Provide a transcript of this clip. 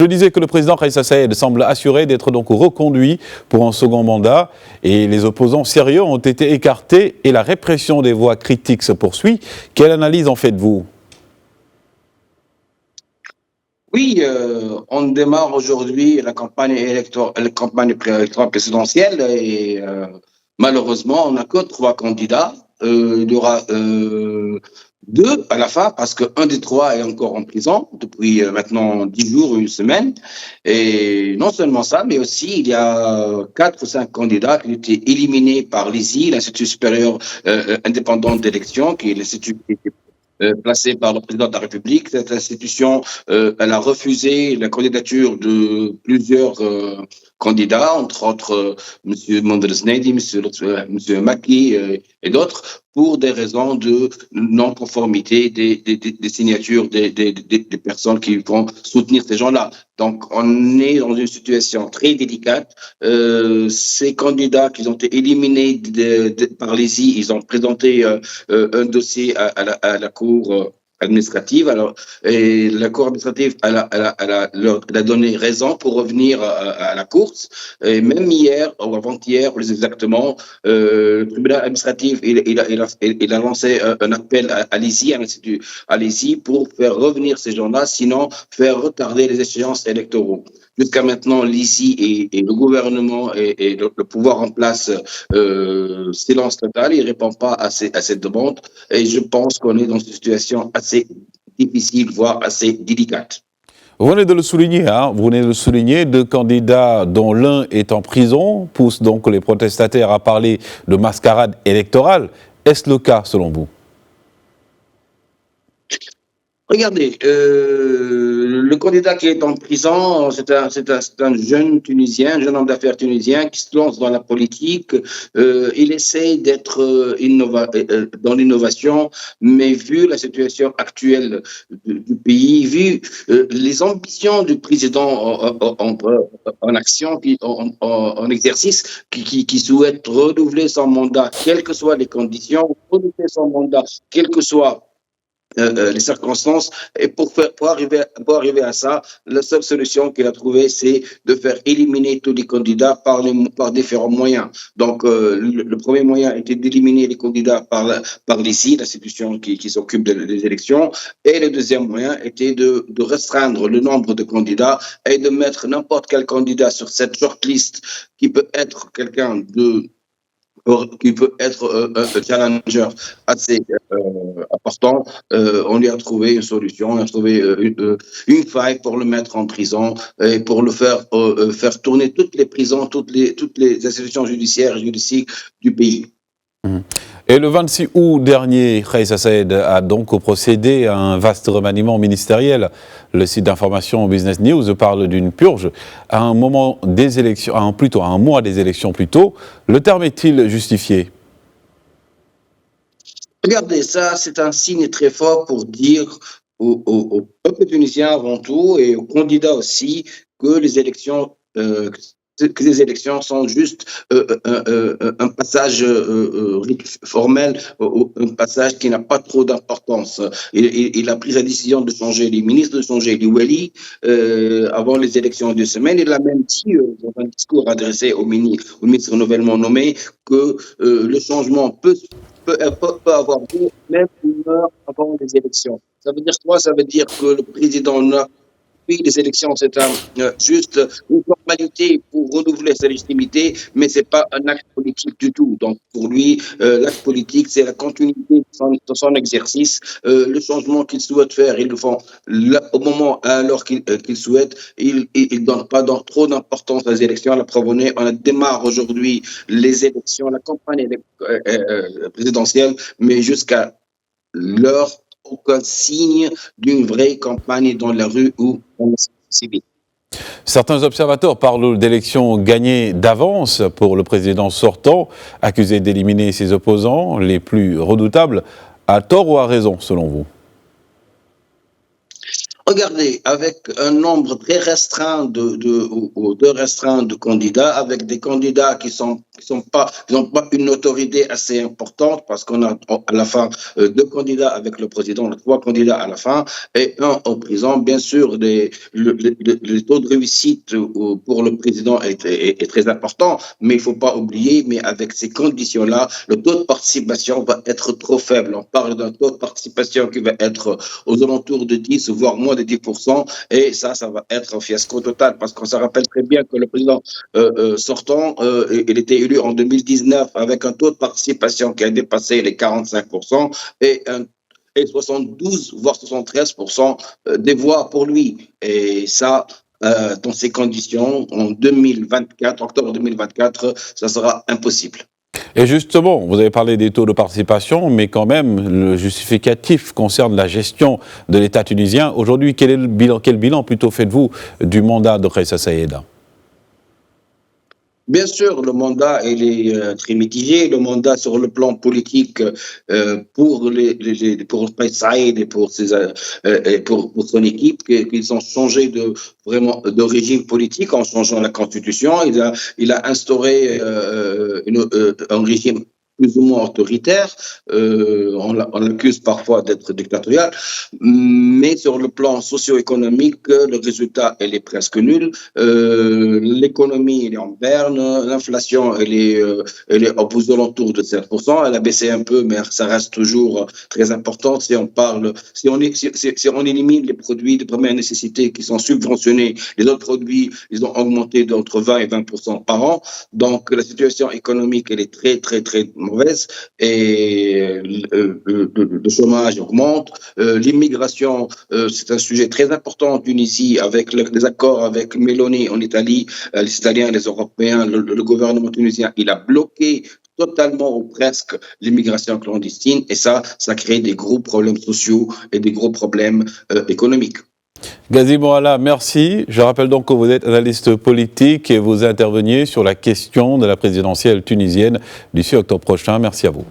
Je disais que le président Kaïssa Saïed semble assuré d'être donc reconduit pour un second mandat et les opposants sérieux ont été écartés et la répression des voix critiques se poursuit. Quelle analyse en faites-vous? Oui, on démarre aujourd'hui la campagne préélectorale présidentielle et malheureusement, on n'a que 3 candidats. Il y aura 2 à la fin parce qu'un des 3 est encore en prison depuis maintenant 10 jours ou une semaine. Et non seulement ça, mais aussi il y a 4 ou 5 candidats qui ont été éliminés par l'ISI, l'Institut supérieur indépendant d'élection, qui est l'institut placé par le président de la République. Cette institution, elle a refusé la candidature de plusieurs candidats, entre autres M. Mondres Nedi, M. Maki et d'autres, pour des raisons de non-conformité des signatures des personnes qui vont soutenir ces gens-là. Donc, on est dans une situation très délicate. Ces candidats qui ont été éliminés par l'ISI, ils ont présenté un dossier à la Cour administrative. Alors, et la Cour administrative leur a donné raison pour revenir à la course. Et même hier, ou avant-hier, plus exactement, le tribunal administratif il a lancé un appel à l'ISI, à l'Institut à l'ISI, pour faire revenir ces gens-là, sinon faire retarder les échéances électoraux. Jusqu'à maintenant, l'ISI et le gouvernement et le pouvoir en place, silence total, il ne répond pas à cette demande. Et je pense qu'on est dans une situation assez difficile, voire assez délicate. Vous venez de le souligner, vous venez de le souligner, 2 candidats dont l'un est en prison poussent donc les protestataires à parler de mascarade électorale. Est-ce le cas selon vous? Regardez, le candidat qui est en prison, c'est un jeune Tunisien, un jeune homme d'affaires tunisien qui se lance dans la politique. Il essaie d'être dans l'innovation, mais vu la situation actuelle du pays, vu les ambitions du président en action, en exercice, qui souhaite renouveler son mandat, quelles que soient les conditions, renouveler son mandat, quelles que soient les circonstances, et pour arriver à ça, la seule solution qu'il a trouvée, c'est de faire éliminer tous les candidats par différents moyens. Donc, le premier moyen était d'éliminer les candidats par l'ISI, l'institution qui s'occupe des élections, et le deuxième moyen était de restreindre le nombre de candidats et de mettre n'importe quel candidat sur cette shortlist qui peut être quelqu'un qui peut être un challenger assez important. On lui a trouvé une solution, on a trouvé une faille pour le mettre en prison et pour le faire tourner toutes les prisons, toutes les institutions judiciaires et judiciaires du pays. Et le 26 août dernier, Kaïssa Saïed a donc procédé à un vaste remaniement ministériel. Le site d'information Business News parle d'une purge à un moment des élections, à un mois des élections plus tôt. Le terme est-il justifié? Regardez, ça, c'est un signe très fort pour dire au peuple tunisien avant tout et aux candidats aussi que les élections sont juste un passage formel, un passage qui n'a pas trop d'importance. Il a pris la décision de changer les ministres, de changer les wali avant les élections de semaine. Il a même dit dans un discours adressé au ministre nouvellement nommé que le changement peut avoir lieu même une heure avant les élections. Ça veut dire quoi? Ça veut dire que le président les élections, c'est juste une formalité pour renouveler sa légitimité, mais ce n'est pas un acte politique du tout. Donc, pour lui, l'acte politique, c'est la continuité de son exercice. Le changement qu'il souhaite faire, ils le font au moment, alors qu'il souhaite. Il ne donne pas trop d'importance aux élections. La preuve, on démarre aujourd'hui les élections, la campagne présidentielle, mais jusqu'à l'heure, aucun signe d'une vraie campagne dans la rue ou dans la société civile. Certains observateurs parlent d'élections gagnées d'avance pour le président sortant, accusé d'éliminer ses opposants les plus redoutables. À tort ou à raison, selon vous? Regardez, avec un nombre très restreint de candidats, avec des candidats qui n'ont pas une autorité assez importante, parce qu'on a à la fin deux candidats avec le président, on a trois candidats à la fin, et un au président. Bien sûr, le taux de réussite pour le président est très important, mais il ne faut pas oublier, mais avec ces conditions-là, le taux de participation va être trop faible. On parle d'un taux de participation qui va être aux alentours de 10, voire moins de 10%, et ça va être un fiasco total, parce qu'on se rappelle très bien que le président sortant, il était élu en 2019 avec un taux de participation qui a dépassé les 45% et 72, voire 73% des voix pour lui. Et ça, dans ces conditions, en 2024, octobre 2024, ça sera impossible. Et justement, vous avez parlé des taux de participation, mais quand même, le justificatif concerne la gestion de l'État tunisien. Aujourd'hui, quel bilan plutôt faites-vous du mandat de Kaïs Saïed? Bien sûr, le mandat il est très mitigé. Le mandat sur le plan politique pour Kaïs Saïed et pour son équipe, qu'ils ont changé de régime politique en changeant la constitution. Il a instauré un régime plus ou moins autoritaire, on l'accuse parfois d'être dictatorial, mais sur le plan socio-économique, le résultat elle est presque nul. L'économie elle est en berne, l'inflation elle est aux alentours de 7%, elle a baissé un peu, mais ça reste toujours très important. Si on élimine les produits de première nécessité qui sont subventionnés, les autres produits ils ont augmenté d'entre 20 et 20% par an. Donc la situation économique elle est très très très mauvaise, et le chômage augmente. L'immigration, c'est un sujet très important en Tunisie, avec les accords avec Meloni en Italie, les Italiens et les Européens. Le gouvernement tunisien, il a bloqué totalement ou presque l'immigration clandestine, et ça crée des gros problèmes sociaux et des gros problèmes économiques. Ghazi Moala, merci. Je rappelle donc que vous êtes analyste politique et vous interveniez sur la question de la présidentielle tunisienne du 6 octobre prochain. Merci à vous.